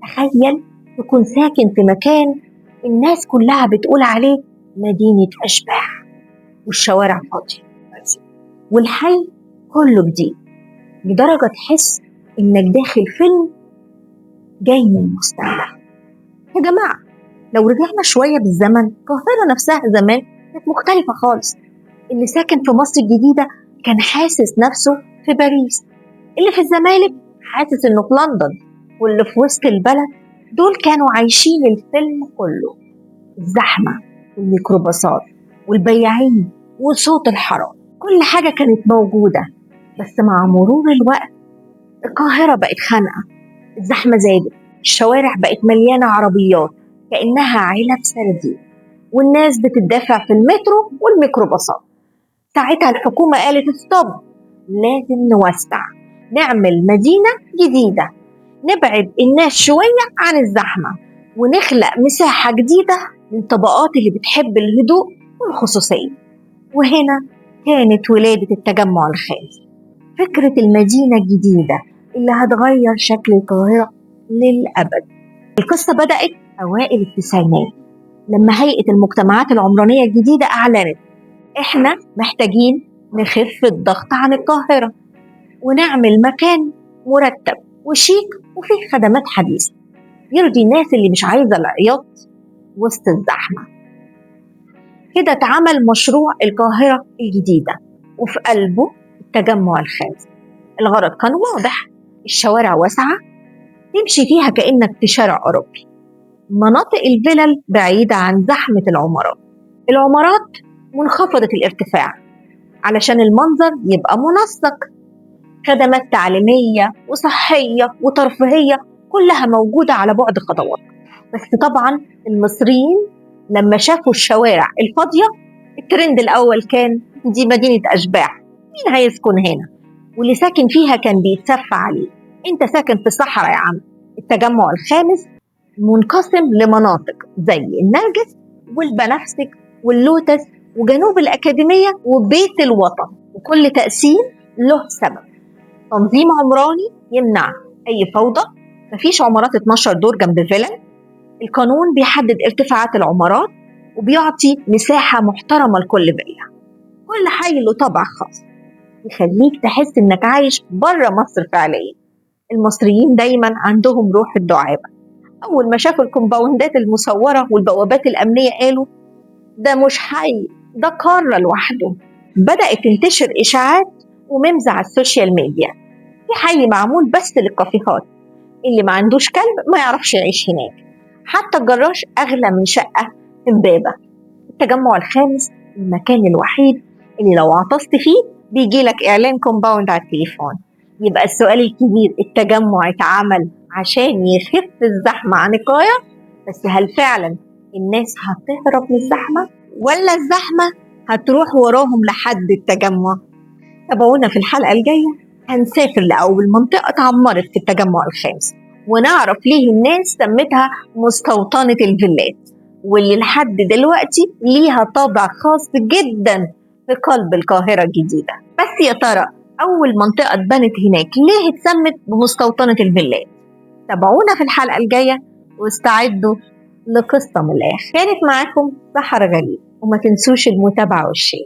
تخيل تكون ساكن في مكان الناس كلها بتقول عليه مدينة أشباح، والشوارع فاضية والحي كله جديد، لدرجة تحس إنك داخل فيلم جاي من المستقبل. يا جماعة، لو رجعنا شوية بالزمن، القاهرة نفسها زمان كانت مختلفة خالص. اللي ساكن في مصر الجديدة كان حاسس نفسه في باريس، اللي في الزمالك حاسس إنه في لندن، واللي في وسط البلد دول كانوا عايشين الفيلم كله. الزحمة والميكروباصات والبياعين وصوت الحرام، كل حاجة كانت موجودة. بس مع مرور الوقت القاهرة بقت خانقة، الزحمة زادت، الشوارع بقت مليانة عربيات كأنها علب سردين، والناس بتدافع في المترو والميكروباصات. ساعتها الحكومة قالت ستوب، لازم نوسع، نعمل مدينة جديدة، نبعد الناس شوية عن الزحمة، ونخلق مساحة جديدة للطبقات اللي بتحب الهدوء والخصوصية. وهنا كانت ولادة التجمع الخامس، فكرة المدينة الجديدة اللي هتغير شكل القاهرة للأبد. القصة بدأت أوائل التسعينات، لما هيئة المجتمعات العمرانية الجديدة أعلنت إحنا محتاجين نخف الضغط عن القاهرة ونعمل مكان مرتب وشيك وفيه خدمات حديثة يرضي الناس اللي مش عايزة العياط وسط الزحمة. كده اتعمل مشروع القاهرة الجديدة، وفي قلبه التجمع الخامس. الغرض كان واضح، الشوارع واسعة تمشي فيها كأنك في شارع أوروبي، مناطق الفلل بعيدة عن زحمة العمارات منخفضة الارتفاع علشان المنظر يبقى منسق، خدمات تعليمية وصحية وترفيهية كلها موجودة على بعد خطوات. بس طبعا المصريين لما شافوا الشوارع الفاضية، الترند الأول كان دي مدينة أشباح، مين هيسكن هنا؟ واللي ساكن فيها كان بيتسفى عليه، انت ساكن في الصحراء يا عم. التجمع الخامس منقسم لمناطق زي النرجس والبنفسج واللوتس وجنوب الأكاديمية وبيت الوطن، وكل تقسيم له سبب. تنظيم عمراني يمنع أي فوضى، مفيش عمارات 12 دور جنب فيلل، القانون بيحدد ارتفاعات العمارات وبيعطي مساحة محترمة لكل فيلا. كل حي له طابع خاص يخليك تحس إنك عايش بره مصر فعليا. المصريين دايما عندهم روح الدعابة، أول ما شافوا الكومباوندات المصورة والبوابات الأمنية قالوا ده مش حي، ده قارة لوحده. بدأت تنتشر إشاعات وميمز على السوشيال ميديا، في حي معمول بس للكافيهات، اللي ما عندوش كلب ما يعرفش يعيش هناك، حتى الجراج أغلى من شقة في إمبابة. التجمع الخامس المكان الوحيد اللي لو عطست فيه بيجيلك إعلان كومباوند على التليفون. يبقى السؤال الكبير، التجمع اتعمل عشان يخف الزحمة عن القاهرة، بس هل فعلا الناس هتهرب من الزحمة ولا الزحمة هتروح وراهم لحد التجمع؟ تابعونا في الحلقة الجاية، هنسافر لأول منطقة اتعمرت في التجمع الخامس، ونعرف ليه الناس سمتها مستوطنة الفيلات، واللي لحد دلوقتي ليها طابع خاص جدا في قلب القاهرة الجديدة. بس يا ترى أول منطقة اتبنت هناك ليه اتسمت بمستوطنة الفيلات؟ تابعونا في الحلقة الجاية واستعدوا لقصة من الآخر. كانت معاكم سحر غريب، وما تنسوش المتابعة والشير.